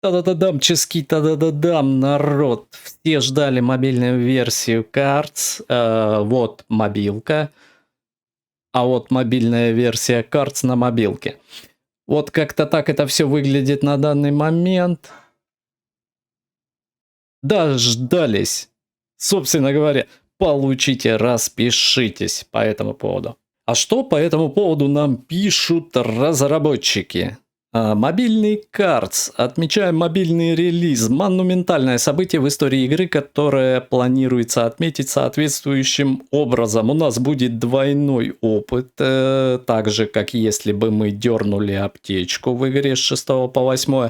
Та-да-да-дамческий, та-да-да-дам, народ. Все ждали мобильную версию Cards. Вот мобилка. А вот мобильная версия Cards на мобилке. Вот как-то так это все выглядит на данный момент. Дождались. Собственно говоря, получите, распишитесь по этому поводу. А что по этому поводу нам пишут разработчики? Мобильный Cards. Отмечаем мобильный релиз. Монументальное событие в истории игры, которое планируется отметить соответствующим образом. У нас будет двойной опыт. Так же, как если бы мы дернули аптечку в игре с 6 по 8.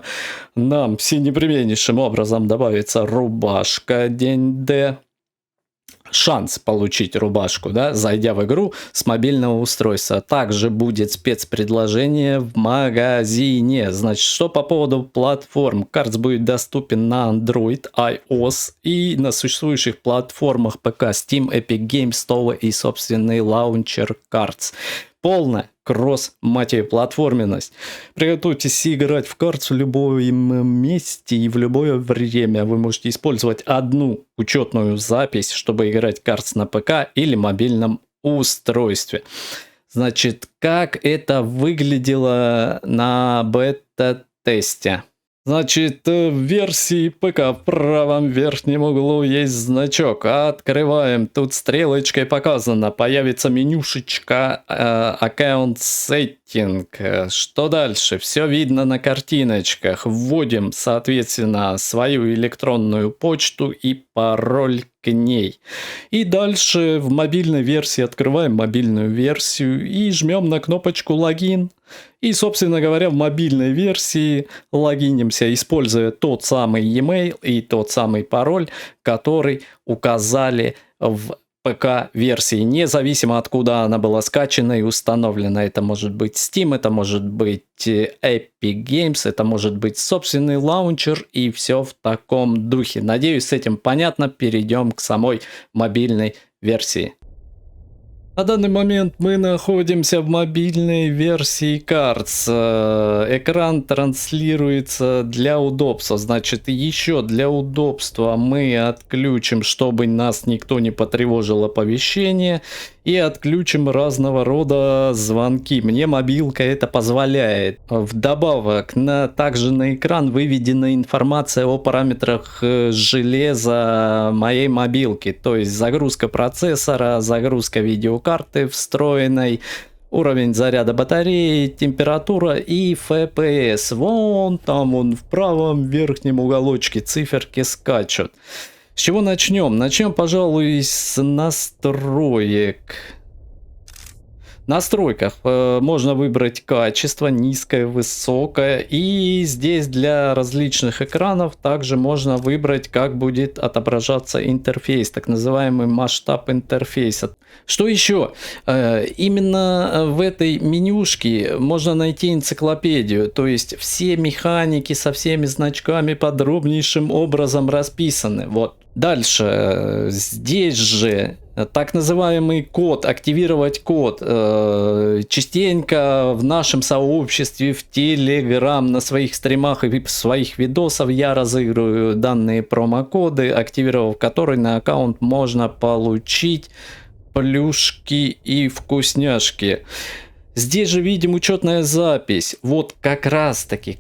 Нам всенепременнейшим образом добавится рубашка день Д. Шанс получить рубашку, да, зайдя в игру с мобильного устройства. Также будет спецпредложение в магазине. Значит, что по поводу платформ? Cards будет доступен на Android, iOS и на существующих платформах ПК, Steam, Epic Games, Store и собственный лаунчер Cards. Полная кросс-платформенность. Приготовьтесь играть в Cards в любом месте и в любое время. Вы можете использовать одну учетную запись, чтобы играть Cards на ПК или мобильном устройстве. Значит, как это выглядело на бета-тесте? Значит, в версии ПК в правом верхнем углу есть значок. Открываем. Тут стрелочкой показано. Появится менюшечка Account Setting. Что дальше? Все видно на картиночках. Вводим, соответственно, свою электронную почту и пароль к ней. И дальше в мобильной версии открываем мобильную версию и жмем на кнопочку «Логин». И, собственно говоря, в мобильной версии логинимся, используя тот самый e-mail и тот самый пароль, который указали в ПК-версии, независимо откуда она была скачана и установлена. Это может быть Steam, это может быть Epic Games, это может быть собственный лаунчер и все в таком духе. Надеюсь, с этим понятно. Перейдем к самой мобильной версии. На данный момент мы находимся в мобильной версии Cards. Экран транслируется для удобства. Значит, еще для удобства мы отключим, чтобы нас никто не потревожил, оповещение. И отключим разного рода звонки. Мне мобилка это позволяет. Вдобавок, также на экран выведена информация о параметрах железа моей мобилки. То есть загрузка процессора, загрузка видеокарты встроенной, уровень заряда батареи, температура и FPS. Вон там в правом верхнем уголочке циферки скачут. С чего начнем? Начнем, пожалуй, с настроек. В настройках можно выбрать качество, низкое, высокое. И здесь для различных экранов также можно выбрать, как будет отображаться интерфейс, так называемый масштаб интерфейса. Что еще? Именно в этой менюшке можно найти энциклопедию, то есть все механики со всеми значками подробнейшим образом расписаны. Вот. Дальше, здесь же так называемый код, активировать код. Частенько в нашем сообществе, в Telegram, на своих стримах и в своих видосах я разыгрываю данные промокоды, активировав которые на аккаунт можно получить плюшки и вкусняшки. Здесь же видим учетная запись. Вот как раз таки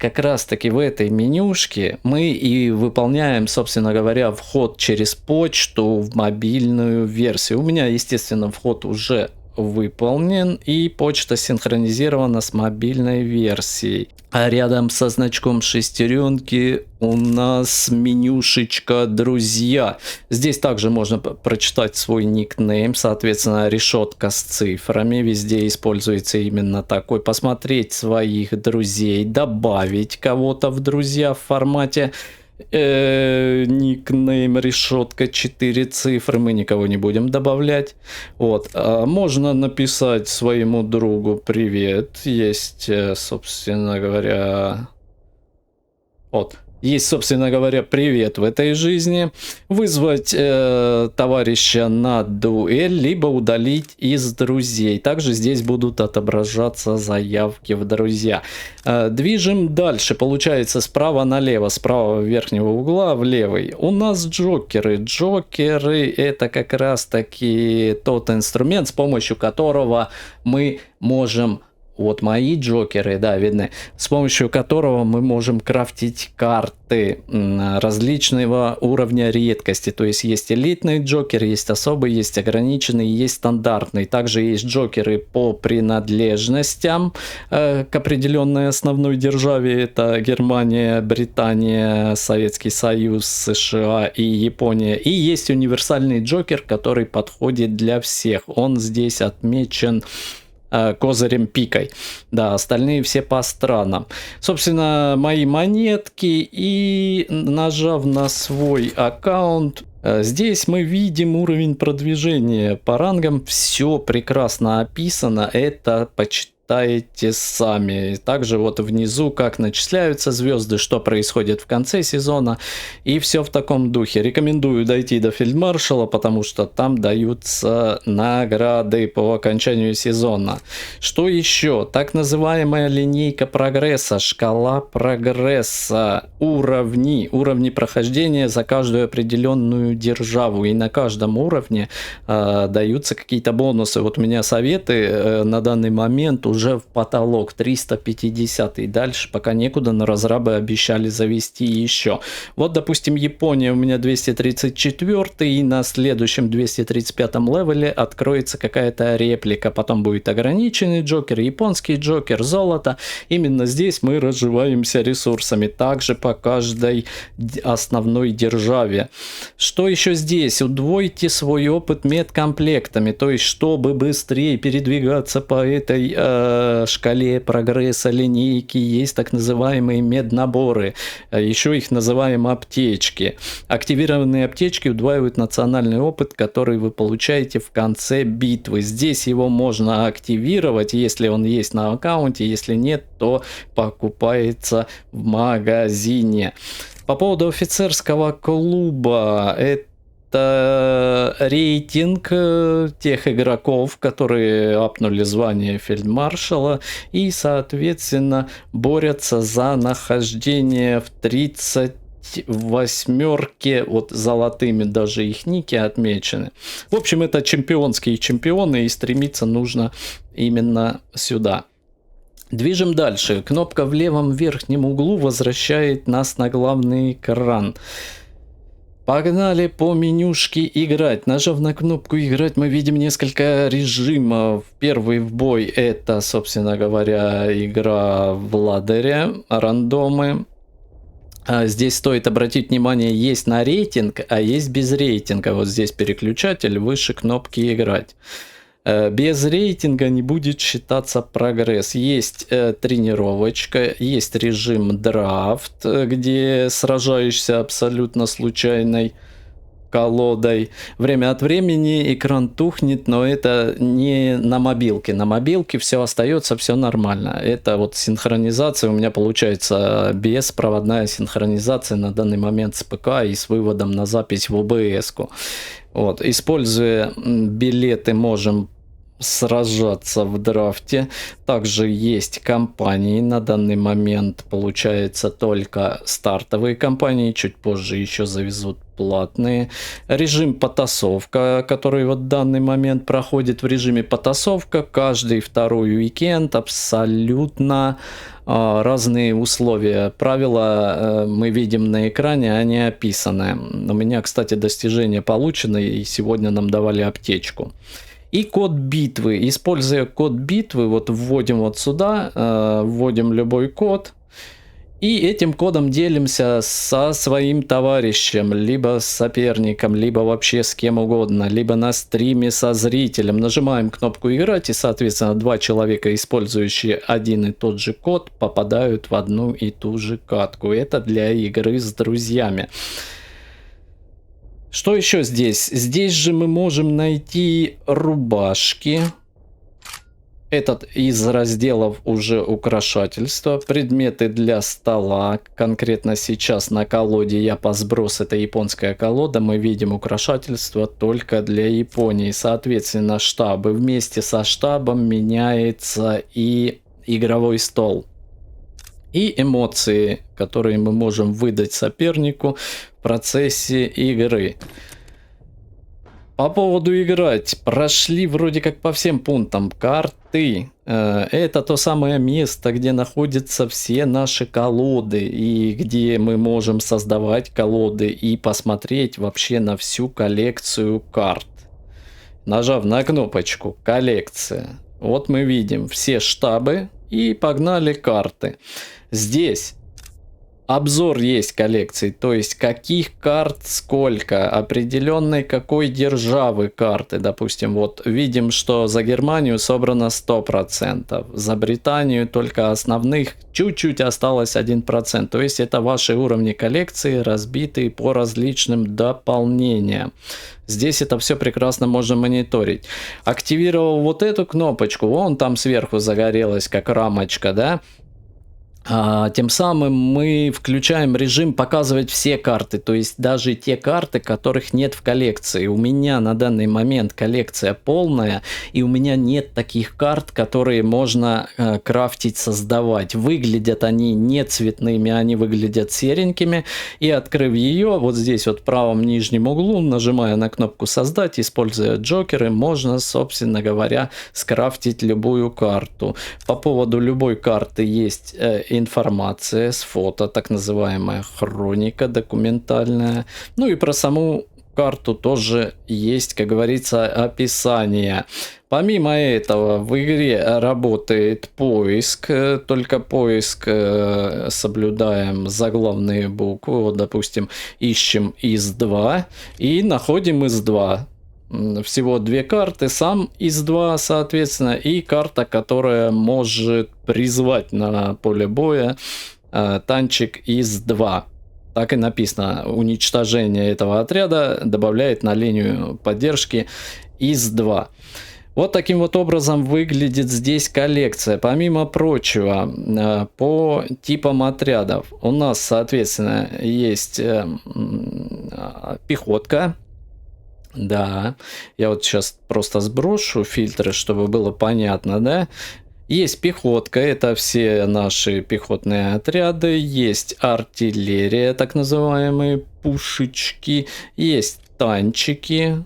в этой менюшке мы и выполняем, собственно говоря, вход через почту в мобильную версию. У меня, естественно, вход уже выполнен и почта синхронизирована с мобильной версией. А рядом со значком шестеренки у нас менюшечка «Друзья». Здесь также можно прочитать свой никнейм, соответственно, решетка с цифрами. Везде используется именно такой. Посмотреть своих друзей, добавить кого-то в друзья в формате никнейм, решетка, 4 цифры, мы никого не будем добавлять. Вот. Можно написать своему другу привет. Есть, собственно говоря, вот. есть, собственно говоря, привет в этой жизни, вызвать товарища на дуэль, либо удалить из друзей. Также здесь будут отображаться заявки в друзья. Движем дальше. Получается, справа налево, с правого верхнего угла в левый. У нас джокеры. Джокеры — это как раз таки тот инструмент, с помощью которого мы можем... Вот мои джокеры, да, видны, с помощью которого мы можем крафтить карты различного уровня редкости. То есть есть элитный джокер, есть особый, есть ограниченный, есть стандартный. Также есть джокеры по принадлежностям к определенной основной державе. Это Германия, Британия, Советский Союз, США и Япония. И есть универсальный джокер, который подходит для всех. Он здесь отмечен козырем пикой. Да, остальные все по странам. Собственно, мои монетки, и нажав на свой аккаунт, здесь мы видим уровень продвижения по рангам. Все прекрасно описано. Это почитайте сами. Также вот внизу, как начисляются звезды, что происходит в конце сезона, и все в таком духе. Рекомендую дойти до фельдмаршала, потому что там даются награды по окончанию сезона. Что еще? Так называемая линейка прогресса, шкала прогресса, уровни прохождения за каждую определенную державу, и на каждом уровне даются какие-то бонусы. Вот у меня советы на данный момент уже в потолок 350, и дальше пока некуда, но разрабы обещали завести еще. Вот, допустим, Япония у меня 234, и на следующем 235 левеле откроется какая-то реплика, потом будет ограниченный джокер, японский джокер, золото. Именно здесь мы разживаемся ресурсами, также по каждой основной державе. Что еще здесь? Удвойте свой опыт медкомплектами, то есть чтобы быстрее передвигаться по этой шкале прогресса линейки, есть так называемые меднаборы, еще их называем аптечки. Активированные аптечки удваивают национальный опыт, который вы получаете в конце битвы. Здесь его можно активировать, если он есть на аккаунте, если нет, то покупается в магазине. По поводу офицерского клуба, это рейтинг тех игроков, которые апнули звание фельдмаршала и, соответственно, борются за нахождение в 38-ке, вот золотыми даже их ники отмечены. В общем, это чемпионские чемпионы, и стремиться нужно именно сюда. Движем дальше. Кнопка в левом верхнем углу возвращает нас на главный экран. Погнали по менюшке играть. Нажав на кнопку играть, мы видим несколько режимов. Первый в бой — это, собственно говоря, игра в ладере, рандомы. Здесь стоит обратить внимание, есть на рейтинг, а есть без рейтинга. Вот здесь переключатель, выше кнопки играть. Без рейтинга не будет считаться прогресс. Есть тренировочка, есть режим драфт, где сражаешься абсолютно случайной колодой. Время от времени экран тухнет, но это не на мобилке. На мобилке все остается, все нормально. Это вот синхронизация у меня получается беспроводная синхронизация на данный момент с ПК и с выводом на запись в OBS-ку. Вот. Используя билеты, можем сражаться в драфте. Также есть кампании. На данный момент получается только стартовые кампании. Чуть позже еще завезут платные. Режим потасовка, который вот в данный момент проходит в режиме потасовка. Каждый второй уикенд абсолютно разные условия. Правила мы видим на экране, они описаны. У меня, кстати, достижения получены, и сегодня нам давали аптечку. И код битвы. Используя код битвы, вот вводим вот сюда, вводим любой код. И этим кодом делимся со своим товарищем, либо с соперником, либо вообще с кем угодно, либо на стриме со зрителем. Нажимаем кнопку «Играть», и, соответственно, два человека, использующие один и тот же код, попадают в одну и ту же катку. Это для игры с друзьями. Что еще здесь? Здесь же мы можем найти рубашки. Этот из разделов уже украшательства, предметы для стола. Конкретно сейчас на колоде я по сброс, это японская колода, мы видим украшательства только для Японии. Соответственно, штабы. Вместе со штабом меняется и игровой стол. И эмоции, которые мы можем выдать сопернику в процессе игры. По поводу играть. Прошли вроде как по всем пунктам. Карты. Это то самое место, где находятся все наши колоды. И где мы можем создавать колоды и посмотреть вообще на всю коллекцию карт. Нажав на кнопочку «Коллекция». Вот мы видим все штабы. И погнали карты. Здесь обзор есть коллекции, то есть каких карт сколько, определенной какой державы карты. Допустим, вот видим, что за Германию собрано 100%, за Британию только основных чуть-чуть осталось 1%. То есть это ваши уровни коллекции, разбитые по различным дополнениям. Здесь это все прекрасно можно мониторить. Активировал вот эту кнопочку, вон там сверху загорелась как рамочка, да? Тем самым мы включаем режим показывать все карты, то есть даже те карты, которых нет в коллекции. У меня на данный момент коллекция полная, и у меня нет таких карт, которые можно крафтить, создавать. Выглядят они не цветными, они выглядят серенькими. И открыв ее, вот здесь вот в правом нижнем углу, нажимая на кнопку «Создать», используя джокеры, можно, собственно говоря, скрафтить любую карту. По поводу любой карты есть информация с фото, так называемая хроника документальная. Ну и про саму карту тоже есть, как говорится, описание. Помимо этого в игре работает поиск, только поиск соблюдаем заглавные буквы. Вот, допустим, ищем ИС-2 и находим ИС-2. Всего две карты, сам ИС-2, соответственно, и карта, которая может призвать на поле боя танчик ИС-2. Так и написано, уничтожение этого отряда добавляет на линию поддержки ИС-2. Вот таким вот образом выглядит здесь коллекция. Помимо прочего, по типам отрядов у нас, соответственно, есть пехотка. Да, я вот сейчас просто сброшу фильтры, чтобы было понятно, да. Есть пехотка, это все наши пехотные отряды, есть артиллерия, так называемые пушечки, есть танчики.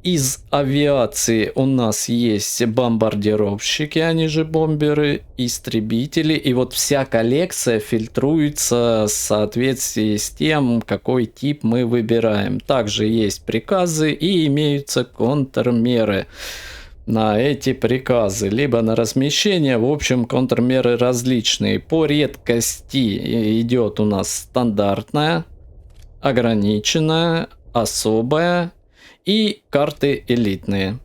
Из авиации у нас есть бомбардировщики, они же бомберы, истребители. И вот вся коллекция фильтруется в соответствии с тем, какой тип мы выбираем. Также есть приказы и имеются контрмеры на эти приказы, либо на размещение. В общем, контрмеры различные. По редкости идет у нас стандартная, ограниченная, особая и карты элитные.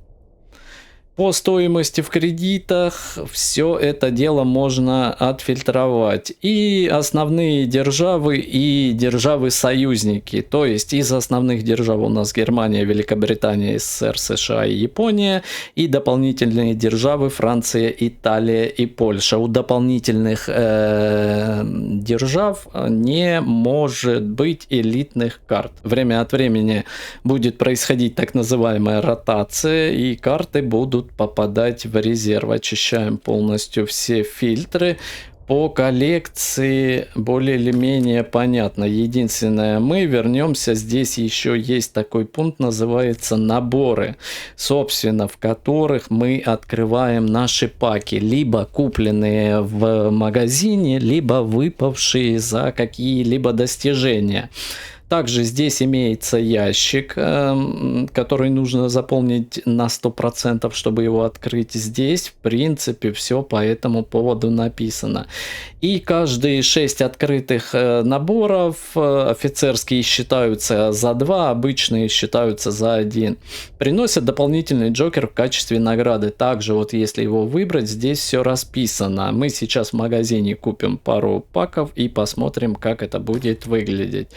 По стоимости в кредитах все это дело можно отфильтровать. И основные державы, и державы-союзники. То есть из основных держав у нас Германия, Великобритания, СССР, США и Япония. И дополнительные державы Франция, Италия и Польша. У дополнительных держав не может быть элитных карт. Время от времени будет происходить так называемая ротация, и карты будут попадать в резерв. Очищаем полностью все фильтры. По коллекции более или менее понятно. Единственное, мы вернемся, здесь еще есть такой пункт, называется наборы, собственно, в которых мы открываем наши паки, либо купленные в магазине, либо выпавшие за какие-либо достижения. Также здесь имеется ящик, который нужно заполнить на 100%, чтобы его открыть. Здесь, в принципе, все по этому поводу написано. И каждые 6 открытых наборов офицерские считаются за 2, обычные считаются за 1. Приносят дополнительный джокер в качестве награды. Также вот если его выбрать, здесь все расписано. Мы сейчас в магазине купим пару паков и посмотрим, как это будет выглядеть.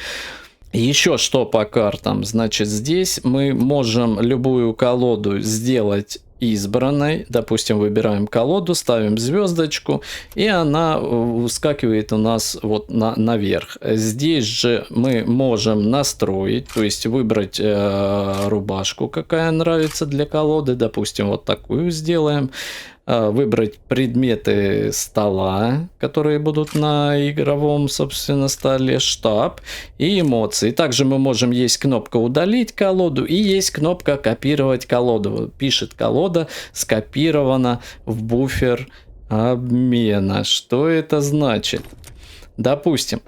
Еще что по картам, значит, здесь мы можем любую колоду сделать избранной. Допустим, выбираем колоду, ставим звездочку, и она выскакивает у нас вот наверх. Здесь же мы можем настроить, то есть выбрать рубашку, какая нравится для колоды. Допустим, вот такую сделаем. Выбрать предметы стола, которые будут на игровом, собственно, столе, штаб и эмоции. Также мы можем, есть кнопка удалить колоду и есть кнопка копировать колоду. Пишет колода скопирована в буфер обмена. Что это значит? Допустим,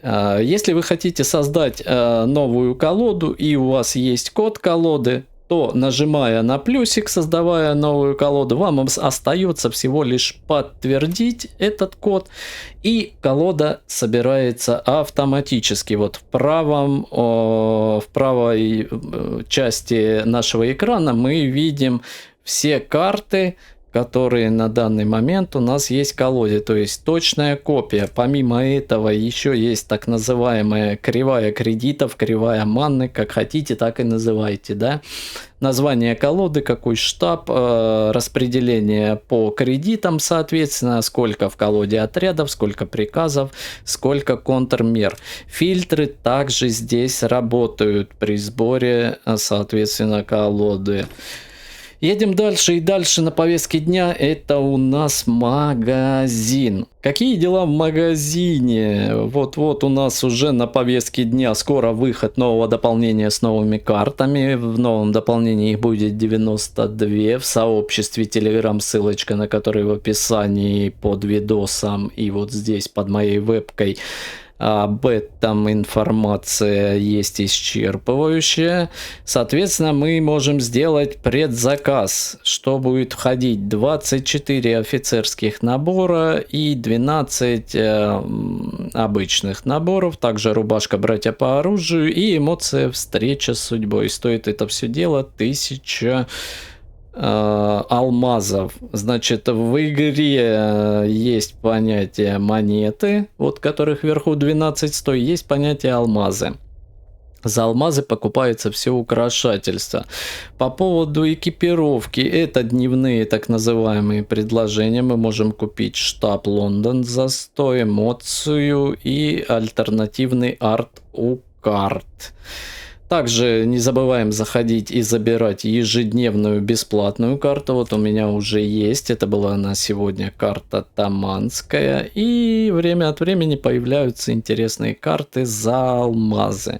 если вы хотите создать новую колоду и у вас есть код колоды, то, нажимая на плюсик, создавая новую колоду, вам остается всего лишь подтвердить этот код, и колода собирается автоматически. Вот в правой части нашего экрана мы видим все карты, которые на данный момент у нас есть в колоде, то есть точная копия. Помимо этого еще есть так называемая кривая кредитов, кривая манны, как хотите, так и называйте, да. Название колоды, какой штаб, распределение по кредитам, соответственно, сколько в колоде отрядов, сколько приказов, сколько контрмер. Фильтры также здесь работают при сборе, соответственно, колоды. Едем дальше, и дальше на повестке дня это у нас магазин. Какие дела в магазине? Вот-вот у нас уже на повестке дня скоро выход нового дополнения с новыми картами. В новом дополнении их будет 92. В сообществе Telegram, ссылочка на который в описании под видосом и вот здесь под моей вебкой. Об этом информация есть исчерпывающая. Соответственно, мы можем сделать предзаказ, что будет входить 24 офицерских набора и 12 обычных наборов. Также рубашка братья по оружию и эмоция встреча с судьбой. Стоит это все дело 1000 алмазов. Значит, в игре есть понятие монеты, вот которых вверху 12 100, есть понятие алмазы. За алмазы покупается все украшательство. По поводу экипировки, это дневные так называемые предложения. Мы можем купить штаб Лондон за 100, эмоцию и альтернативный арт у карт. Также не забываем заходить и забирать ежедневную бесплатную карту. Вот у меня уже есть. Это была на сегодня карта Таманская. И время от времени появляются интересные карты за алмазы.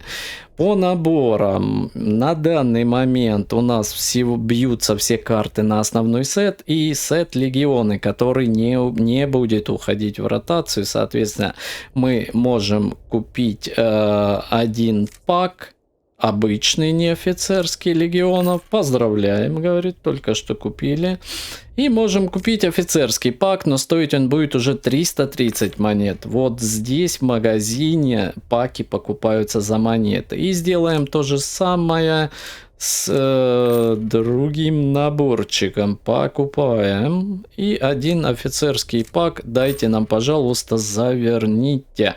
По наборам на данный момент у нас бьются все карты на основной сет и сет Легионы, который не будет уходить в ротацию. Соответственно, мы можем купить один пак. Обычный неофицерский легионов. Поздравляем, говорит, только что купили. И можем купить офицерский пак, но стоить он будет уже 330 монет. Вот здесь в магазине паки покупаются за монеты. И сделаем то же самое с другим наборчиком. Покупаем. И один офицерский пак дайте нам, пожалуйста, заверните.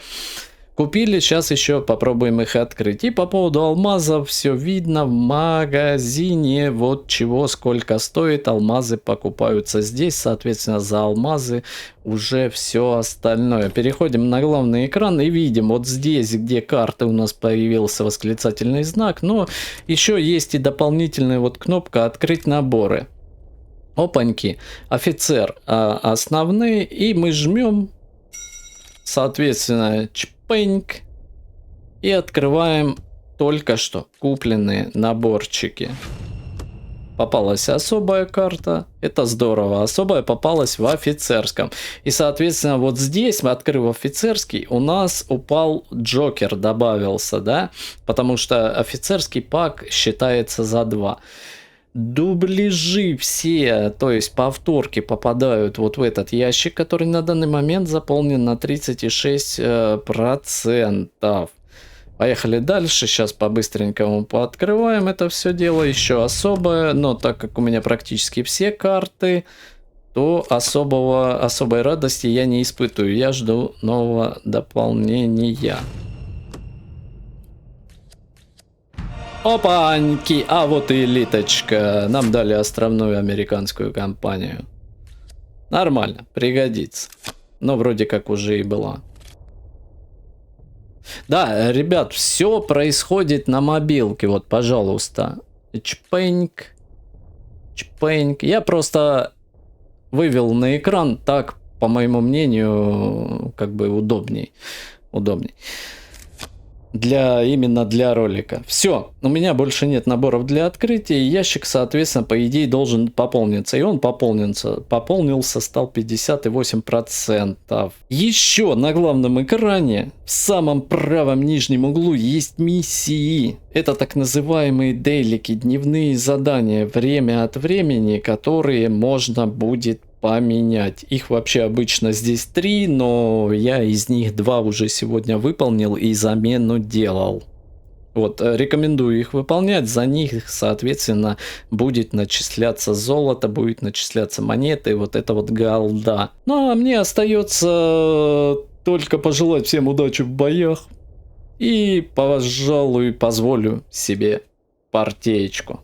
Купили, сейчас еще попробуем их открыть. И по поводу алмазов все видно в магазине. Вот чего сколько стоит. Алмазы покупаются здесь. Соответственно, за алмазы уже все остальное. Переходим на главный экран и видим вот здесь, где карты у нас появился восклицательный знак. Но еще есть и дополнительная вот кнопка «Открыть наборы». Опаньки. Офицер основные. И мы жмем. Соответственно, чпеньк. И открываем только что купленные наборчики. Попалась особая карта. Это здорово. Особая попалась в офицерском. И, соответственно, вот здесь, открыв офицерский, у нас упал Джокер, добавился, да? Потому что офицерский пак считается за 2. Дубляжи все, то есть повторки, попадают вот в этот ящик, который на данный момент заполнен на 36%. Поехали дальше. Сейчас по-быстренькому пооткрываем это все дело. Еще особое, но так как у меня практически все карты, то особой радости я не испытываю. Я жду нового дополнения. Опаньки, а вот и элиточка. Нам дали островную американскую компанию. Нормально, пригодится. Но вроде как уже и была. Да, ребят, все происходит на мобилке. Вот, пожалуйста. Чпеньк. Чпеньк. Я просто вывел на экран, так, по моему мнению, как бы удобней. Удобней. Именно для ролика. Все, у меня больше нет наборов для открытия, и ящик, соответственно, по идее должен пополниться. И он пополнился, стал 58%. Еще на главном экране, в самом правом нижнем углу, есть миссии. Это так называемые дейлики, дневные задания, время от времени, которые можно будет поменять. Их вообще обычно здесь 3, но я из них 2 уже сегодня выполнил и замену делал. Вот, рекомендую их выполнять, за них, соответственно, будет начисляться золото, будет начисляться монеты, вот это вот голда. Ну, а мне остается только пожелать всем удачи в боях и, пожалуй, позволю себе партеечку.